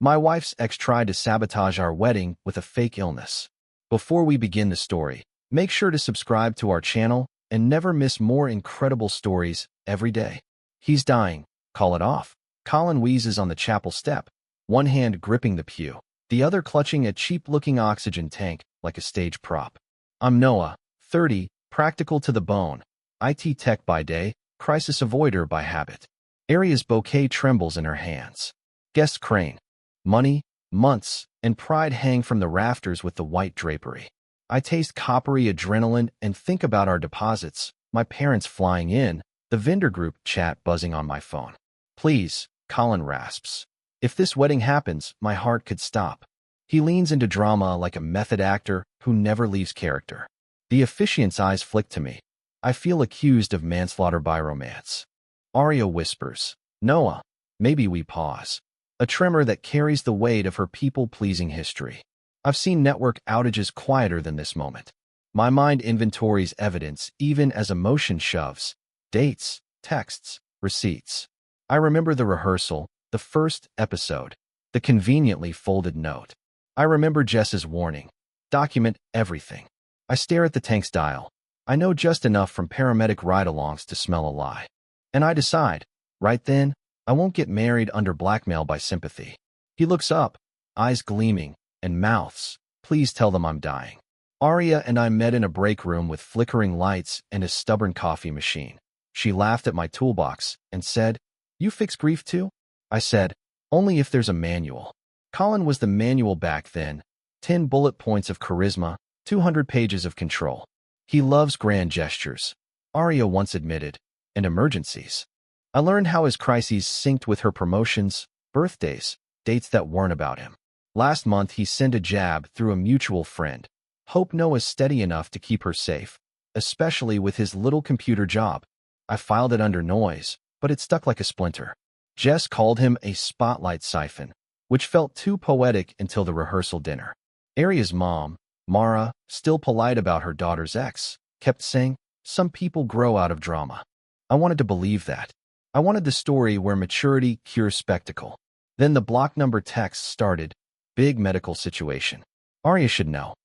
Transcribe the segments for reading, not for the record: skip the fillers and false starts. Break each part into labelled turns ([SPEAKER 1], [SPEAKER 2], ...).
[SPEAKER 1] My wife's ex tried to sabotage our wedding with a fake illness. Before we begin the story, make sure to subscribe to our channel and never miss more incredible stories every day. He's dying. Call it off. Colin wheezes on the chapel step, one hand gripping the pew, the other clutching a cheap-looking oxygen tank like a stage prop. I'm Noah, 30, practical to the bone, IT tech by day, crisis avoider by habit. Aria's bouquet trembles in her hands. Guest crane. Money, months, and pride hang from the rafters with the white drapery. I taste coppery adrenaline and think about our deposits, my parents flying in, the vendor group chat buzzing on my phone. Please, Colin rasps. If this wedding happens, my heart could stop. He leans into drama like a method actor who never leaves character. The officiant's eyes flick to me. I feel accused of manslaughter by romance. Aria whispers, Noah, maybe we pause. A tremor that carries the weight of her people-pleasing history. I've seen network outages quieter than this moment. My mind inventories evidence even as emotion shoves. Dates, texts, receipts. I remember the rehearsal, the first episode, the conveniently folded note. I remember Jess's warning. Document everything. I stare at the tank's dial. I know just enough from paramedic ride-alongs to smell a lie. And I decide, right then, I won't get married under blackmail by sympathy. He looks up, eyes gleaming, and mouths, please tell them I'm dying. Aria and I met in a break room with flickering lights and a stubborn coffee machine. She laughed at my toolbox and said, You fix grief too? I said, only if there's a manual. Colin was the manual back then, 10 bullet points of charisma, 200 pages of control. He loves grand gestures, Aria once admitted, and emergencies. I learned how his crises synced with her promotions, birthdays, dates that weren't about him. Last month, he sent a jab through a mutual friend. Hope Noah's steady enough to keep her safe, especially with his little computer job. I filed it under noise, but it stuck like a splinter. Jess called him a spotlight siphon, which felt too poetic until the rehearsal dinner. Aria's mom, Mara, still polite about her daughter's ex, kept saying, some people grow out of drama. I wanted to believe that. I wanted the story where maturity cures spectacle. Then the block number text started. Big medical situation. Aria should know.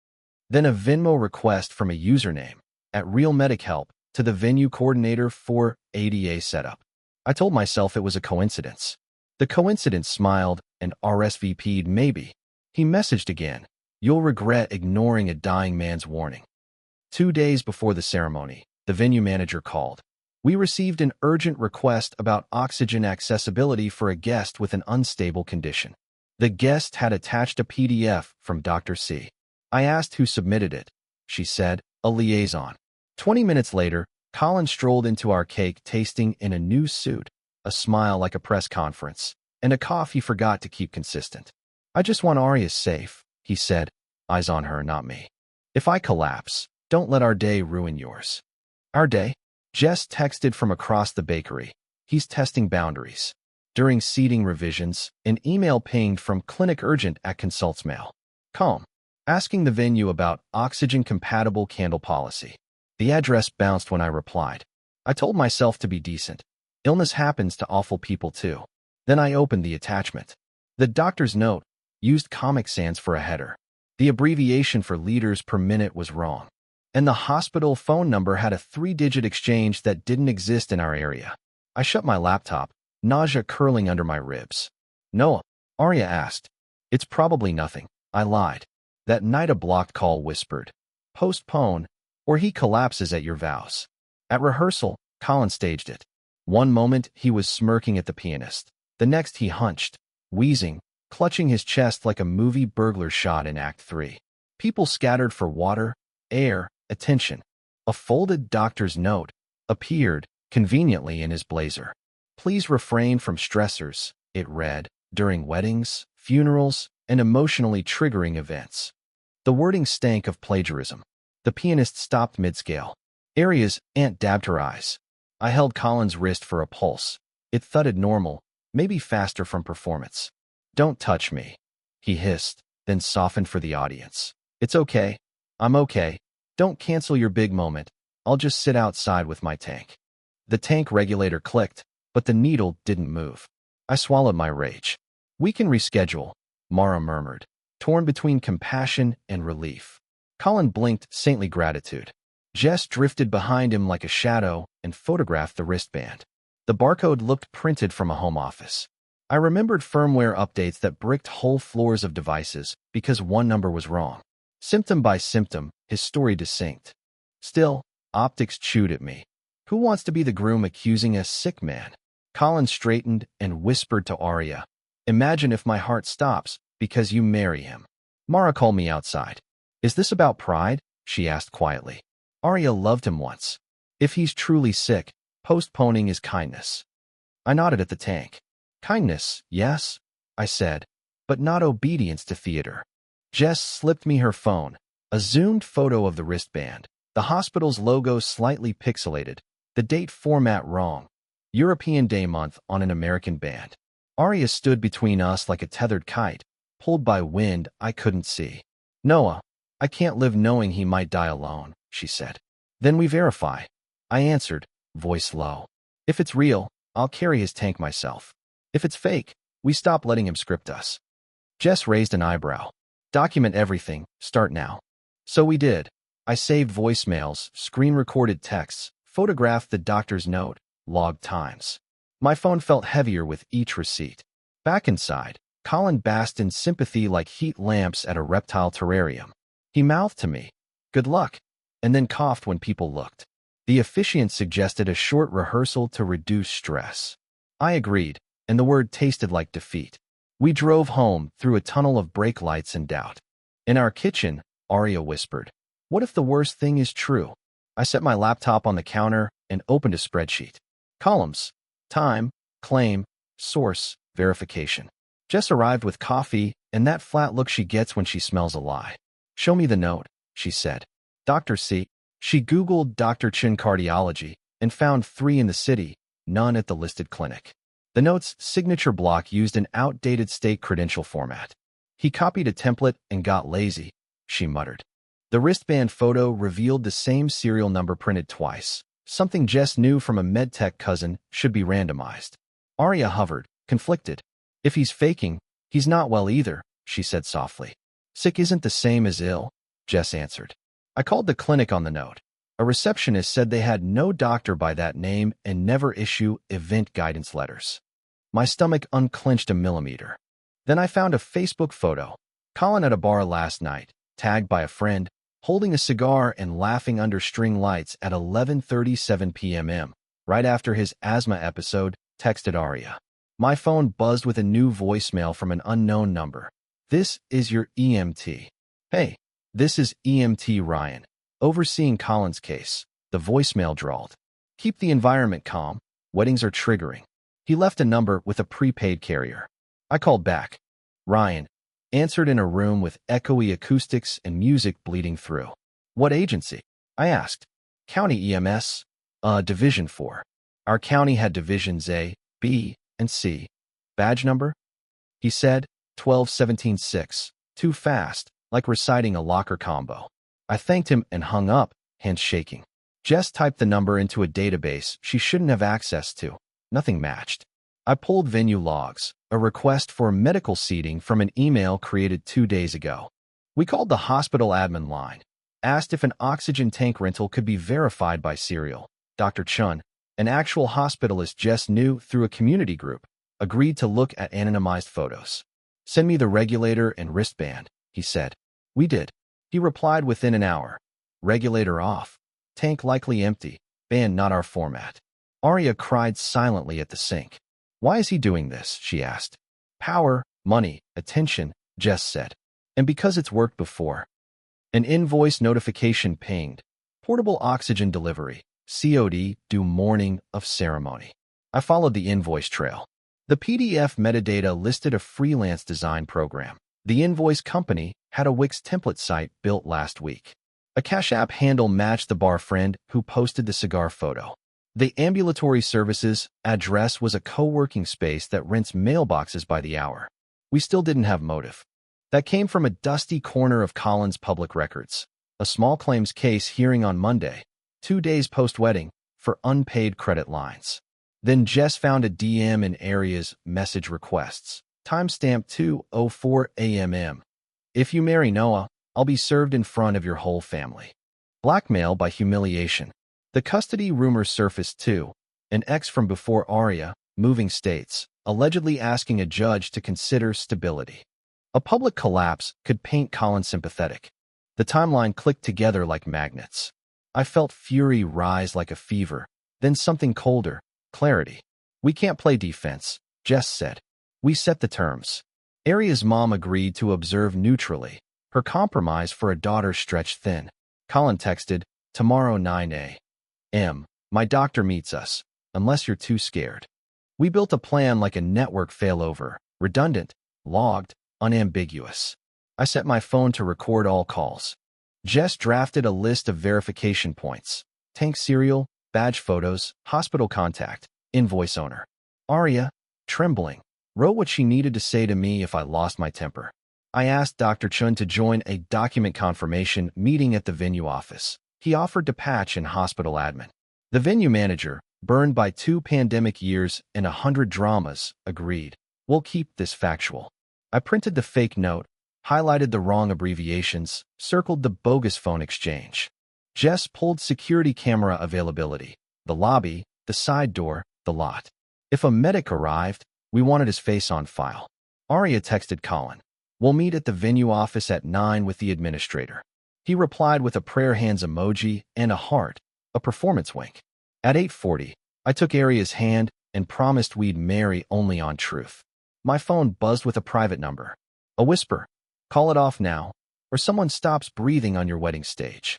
[SPEAKER 1] Then a Venmo request from a username, at Real Medic Help, to the venue coordinator for ADA setup. I told myself it was a coincidence. The coincidence smiled and RSVP'd maybe. He messaged again. You'll regret ignoring a dying man's warning. 2 days before the ceremony, the venue manager called. We received an urgent request about oxygen accessibility for a guest with an unstable condition. The guest had attached a PDF from Dr. C. I asked who submitted it. She said, a liaison. 20 minutes later, Colin strolled into our cake tasting in a new suit, a smile like a press conference, and a cough he forgot to keep consistent. I just want Aria safe, he said, eyes on her, not me. If I collapse, don't let our day ruin yours. Our day? Jess texted from across the bakery. He's testing boundaries. During seating revisions, an email pinged from Clinic Urgent at Consults Mail. Calm. Asking the venue about oxygen-compatible candle policy. The address bounced when I replied. I told myself to be decent. Illness happens to awful people too. Then I opened the attachment. The doctor's note used Comic Sans for a header. The abbreviation for liters per minute was wrong. And the hospital phone number had a 3-digit exchange that didn't exist in our area. I shut my laptop, nausea curling under my ribs. Noah, Aria asked. It's probably nothing. I lied. That night a blocked call whispered. Postpone, or he collapses at your vows. At rehearsal, Colin staged it. One moment he was smirking at the pianist. The next he hunched, wheezing, clutching his chest like a movie burglar shot in Act 3. People scattered for water, air, attention. A folded doctor's note appeared conveniently in his blazer. Please refrain from stressors, it read, during weddings, funerals, and emotionally triggering events. The wording stank of plagiarism. The pianist stopped mid-scale. Aria's aunt dabbed her eyes. I held Colin's wrist for a pulse. It thudded normal, maybe faster from performance. Don't touch me, he hissed, then softened for the audience. It's okay. I'm okay. Don't cancel your big moment. I'll just sit outside with my tank. The tank regulator clicked, but the needle didn't move. I swallowed my rage. We can reschedule, Mara murmured, torn between compassion and relief. Colin blinked saintly gratitude. Jess drifted behind him like a shadow and photographed the wristband. The barcode looked printed from a home office. I remembered firmware updates that bricked whole floors of devices because one number was wrong. Symptom by symptom, his story distinct. Still, optics chewed at me. Who wants to be the groom accusing a sick man? Colin straightened and whispered to Aria, "Imagine if my heart stops because you marry him." Mara called me outside. "Is this about pride?" she asked quietly. Aria loved him once. If he's truly sick, postponing is kindness. I nodded at the tank. Kindness, yes, I said, but not obedience to theater. Jess slipped me her phone, a zoomed photo of the wristband, the hospital's logo slightly pixelated, the date format wrong, European Day month on an American band. Aria stood between us like a tethered kite, pulled by wind I couldn't see. "Noah, I can't live knowing he might die alone," she said. "Then we verify," I answered, voice low. "If it's real, I'll carry his tank myself. If it's fake, we stop letting him script us." Jess raised an eyebrow. "Document everything, start now." So we did. I saved voicemails, screen-recorded texts, photographed the doctor's note, logged times. My phone felt heavier with each receipt. Back inside, Colin basked in sympathy like heat lamps at a reptile terrarium. He mouthed to me, "Good luck," and then coughed when people looked. The officiant suggested a short rehearsal to reduce stress. I agreed, and the word tasted like defeat. We drove home through a tunnel of brake lights and doubt. In our kitchen, Aria whispered, "What if the worst thing is true?" I set my laptop on the counter and opened a spreadsheet. Columns: time, claim, source, verification. Jess arrived with coffee and that flat look she gets when she smells a lie. "Show me the note," she said. "Dr. C." She Googled Dr. Chin cardiology and found 3 in the city, none at the listed clinic. The note's signature block used an outdated state credential format. "He copied a template and got lazy," she muttered. The wristband photo revealed the same serial number printed twice, something Jess knew from a medtech cousin should be randomized. Aria hovered, conflicted. "If he's faking, he's not well either," she said softly. "Sick isn't the same as ill," Jess answered. I called the clinic on the note. A receptionist said they had no doctor by that name and never issue event guidance letters. My stomach unclenched a millimeter. Then I found a Facebook photo. Colin at a bar last night, tagged by a friend, holding a cigar and laughing under string lights at 11:37 p.m. Right after his asthma episode, texted Aria. My phone buzzed with a new voicemail from an unknown number. "This is your EMT. Hey, this is EMT Ryan, overseeing Colin's case," the voicemail drawled. "Keep the environment calm. Weddings are triggering." He left a number with a prepaid carrier. I called back. Ryan answered in a room with echoey acoustics and music bleeding through. "What agency?" I asked. "County EMS, Division 4. Our county had Divisions A, B, and C. Badge number?" He said, 12-17-6. Too fast, like reciting a locker combo. I thanked him and hung up, hands shaking. Jess typed the number into a database she shouldn't have access to. Nothing matched. I pulled venue logs, a request for medical seating from an email created 2 days ago. We called the hospital admin line, asked if an oxygen tank rental could be verified by serial. Dr. Chun, an actual hospitalist Jess knew through a community group, agreed to look at anonymized photos. "Send me the regulator and wristband," he said. We did. He replied within an hour. "Regulator off. Tank likely empty. Band not our format." Aria cried silently at the sink. "Why is he doing this?" she asked. "Power, money, attention," Jess said. "And because it's worked before." An invoice notification pinged. "Portable oxygen delivery. COD due morning of ceremony." I followed the invoice trail. The PDF metadata listed a freelance design program. The invoice company had a Wix template site built last week. A Cash App handle matched the bar friend who posted the cigar photo. The ambulatory services address was a co-working space that rents mailboxes by the hour. We still didn't have motive. That came from a dusty corner of Colin's public records. A small claims case hearing on Monday, 2 days post-wedding, for unpaid credit lines. Then Jess found a DM in Aria's message requests. Timestamp 2:04 a.m. If you marry Noah, I'll be served in front of your whole family. Blackmail by humiliation. The custody rumors surfaced too. An ex from before Aria, moving states, allegedly asking a judge to consider stability. A public collapse could paint Colin sympathetic. The timeline clicked together like magnets. I felt fury rise like a fever, then something colder, clarity. We can't play defense, Jess said. We set the terms. Aria's mom agreed to observe neutrally. Her compromise for a daughter stretched thin. Colin texted, tomorrow 9 a.m. My doctor meets us, unless you're too scared. We built a plan like a network failover, redundant, logged, unambiguous. I set my phone to record all calls. Jess drafted a list of verification points. Tank serial, badge photos, hospital contact, invoice owner. Aria, trembling, wrote what she needed to say to me if I lost my temper. I asked Dr. Chun to join a document confirmation meeting at the venue office. He offered to patch in hospital admin. The venue manager, burned by 2 pandemic years and 100 dramas, agreed. We'll keep this factual. I printed the fake note, highlighted the wrong abbreviations, circled the bogus phone exchange. Jess pulled security camera availability, the lobby, the side door, the lot. If a medic arrived, we wanted his face on file. Aria texted Colin. We'll meet at the venue office at 9 with the administrator. He replied with a prayer hands emoji and a heart, a performance wink. At 8:40, I took Aria's hand and promised we'd marry only on truth. My phone buzzed with a private number. A whisper. Call it off now, or someone stops breathing on your wedding stage.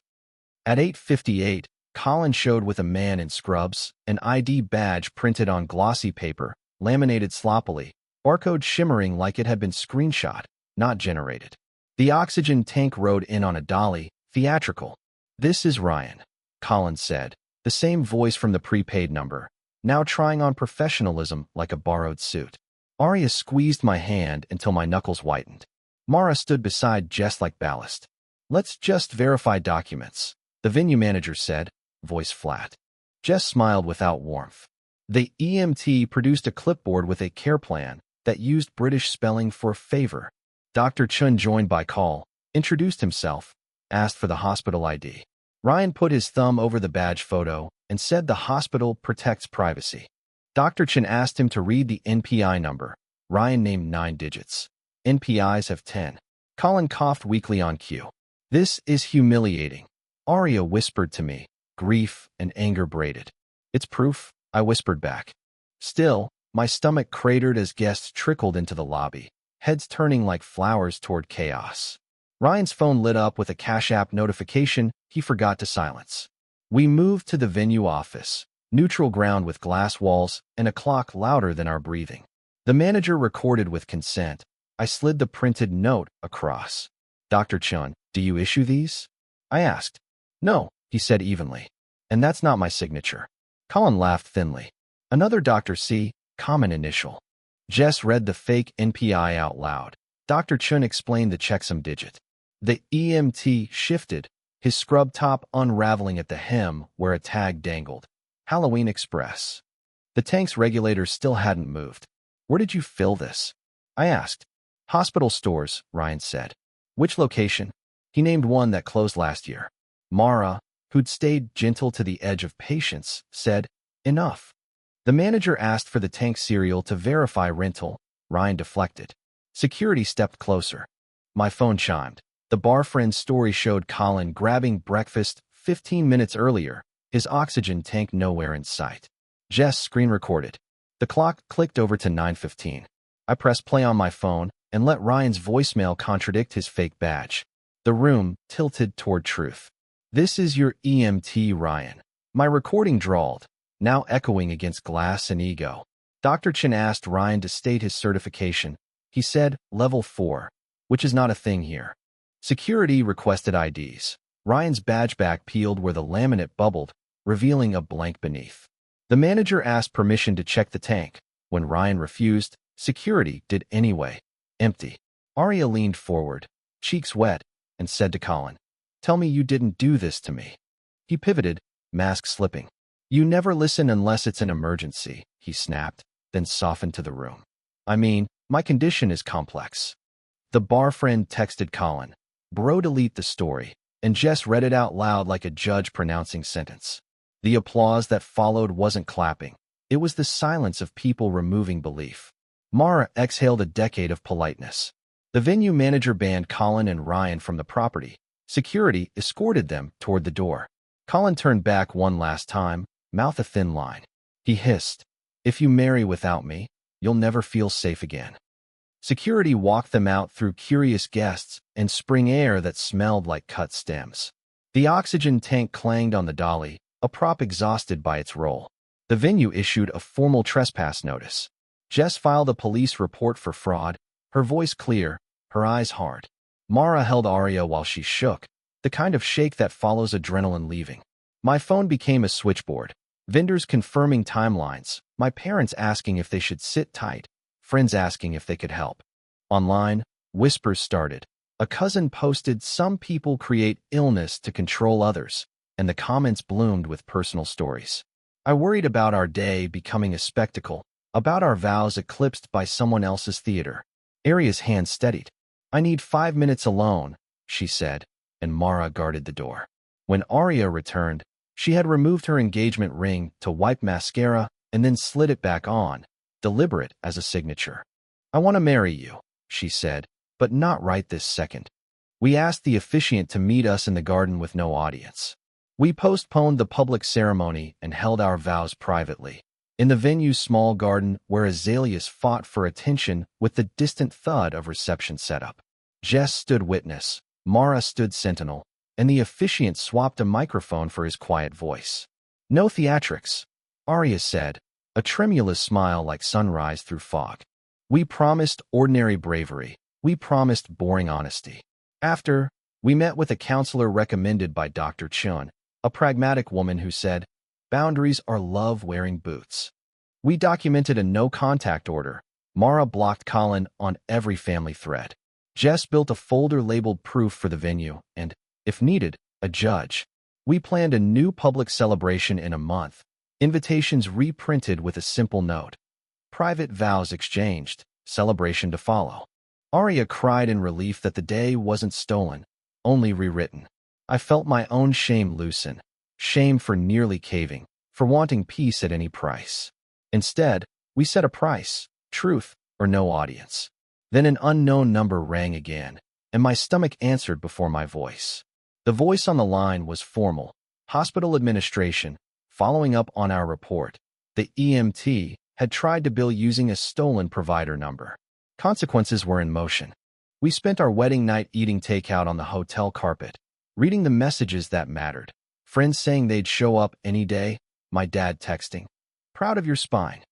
[SPEAKER 1] At 8:58, Colin showed with a man in scrubs, an ID badge printed on glossy paper, laminated sloppily, barcode shimmering like it had been screenshot, not generated. The oxygen tank rode in on a dolly, theatrical. This is Ryan, Colin said, the same voice from the prepaid number, now trying on professionalism like a borrowed suit. Aria squeezed my hand until my knuckles whitened. Mara stood beside Jess like ballast. Let's just verify documents, the venue manager said, voice flat. Jess smiled without warmth. The EMT produced a clipboard with a care plan that used British spelling for favor. Dr. Chun joined by call, introduced himself, asked for the hospital ID. Ryan put his thumb over the badge photo and said the hospital protects privacy. Dr. Chun asked him to read the NPI number. Ryan named 9 digits. NPIs have 10. Colin coughed weakly on cue. This is humiliating. Aria whispered to me, grief and anger braided. It's proof, I whispered back. Still, my stomach cratered as guests trickled into the lobby, heads turning like flowers toward chaos. Ryan's phone lit up with a Cash App notification he forgot to silence. We moved to the venue office, neutral ground with glass walls and a clock louder than our breathing. The manager recorded with consent. I slid the printed note across. Dr. Chun, do you issue these? I asked. No, he said evenly. And that's not my signature. Colin laughed thinly. Another Dr. C, common initial. Jess read the fake NPI out loud. Dr. Chun explained the checksum digit. The EMT shifted, his scrub top unraveling at the hem where a tag dangled. Halloween Express. The tank's regulators still hadn't moved. Where did you fill this? I asked. Hospital stores, Ryan said. Which location? He named one that closed last year. Mara, who'd stayed gentle to the edge of patience, said, enough. The manager asked for the tank serial to verify rental. Ryan deflected. Security stepped closer. My phone chimed. The bar friend's story showed Colin grabbing breakfast 15 minutes earlier, his oxygen tank nowhere in sight. Jess screen recorded. The clock clicked over to 9:15. I pressed play on my phone and let Ryan's voicemail contradict his fake badge. The room tilted toward truth. This is your EMT, Ryan. My recording drawled, now echoing against glass and ego. Dr. Chin asked Ryan to state his certification. He said, level 4, which is not a thing here. Security requested IDs. Ryan's badge back peeled where the laminate bubbled, revealing a blank beneath. The manager asked permission to check the tank. When Ryan refused, security did anyway. Empty. Aria leaned forward, cheeks wet, and said to Colin, tell me you didn't do this to me. He pivoted, mask slipping. You never listen unless it's an emergency, he snapped, then softened to the room. I mean, My condition is complex. The bar friend texted Colin. Bro, delete the story. And Jess read it out loud like a judge pronouncing sentence. The applause that followed wasn't clapping. It was the silence of people removing belief. Mara exhaled a decade of politeness. The venue manager banned Colin and Ryan from the property. Security escorted them toward the door. Colin turned back one last time, mouth a thin line. He hissed, "If you marry without me, you'll never feel safe again." Security walked them out through curious guests and spring air that smelled like cut stems. The oxygen tank clanged on the dolly, a prop exhausted by its role. The venue issued a formal trespass notice. Jess filed a police report for fraud, her voice clear, her eyes hard. Mara held Aria while she shook, the kind of shake that follows adrenaline leaving. My phone became a switchboard. Vendors confirming timelines, my parents asking if they should sit tight, friends asking if they could help. Online, whispers started. A cousin posted, "Some people create illness to control others," and the comments bloomed with personal stories. I worried about our day becoming a spectacle, about our vows eclipsed by someone else's theater. Aria's hand steadied. "I need 5 minutes alone," she said, and Mara guarded the door. When Aria returned, she had removed her engagement ring to wipe mascara and then slid it back on, deliberate as a signature. "I want to marry you," she said, "but not right this second." We asked the officiant to meet us in the garden with no audience. We postponed the public ceremony and held our vows privately. In the venue's small garden where azaleas fought for attention with the distant thud of reception setup. Jess stood witness, Mara stood sentinel, and the officiant swapped a microphone for his quiet voice. "No theatrics," Aria said, a tremulous smile like sunrise through fog. "We promised ordinary bravery. We promised boring honesty." After, we met with a counselor recommended by Dr. Chun, a pragmatic woman who said, "Boundaries are love-wearing boots." We documented a no-contact order. Mara blocked Colin on every family thread. Jess built a folder labeled proof for the venue and, if needed, a judge. We planned a new public celebration in a month. Invitations reprinted with a simple note. Private vows exchanged, celebration to follow. Aria cried in relief that the day wasn't stolen, only rewritten. I felt my own shame loosen. Shame for nearly caving, for wanting peace at any price. Instead, we set a price, truth or no audience. Then an unknown number rang again, and my stomach answered before my voice. The voice on the line was formal, hospital administration, following up on our report. The EMT had tried to bill using a stolen provider number. Consequences were in motion. We spent our wedding night eating takeout on the hotel carpet, reading the messages that mattered. Friends saying they'd show up any day, my dad texting, "Proud of your spine."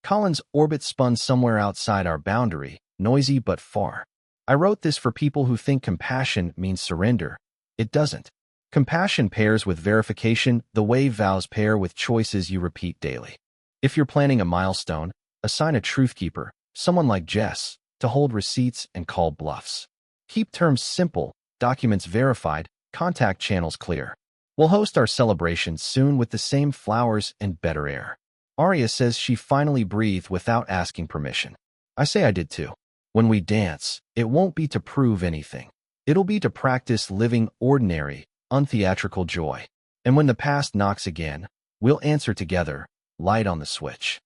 [SPEAKER 1] Colin's orbit spun somewhere outside our boundary, noisy but far. I wrote this for people who think compassion means surrender. It doesn't. Compassion pairs with verification the way vows pair with choices you repeat daily. If you're planning a milestone, assign a truth keeper, someone like Jess, to hold receipts and call bluffs. Keep terms simple, documents verified, contact channels clear. We'll host our celebration soon with the same flowers and better air. Aria says she finally breathed without asking permission. I say I did too. When we dance, it won't be to prove anything. It'll be to practice living ordinary, untheatrical joy. And when the past knocks again, we'll answer together, light on the switch.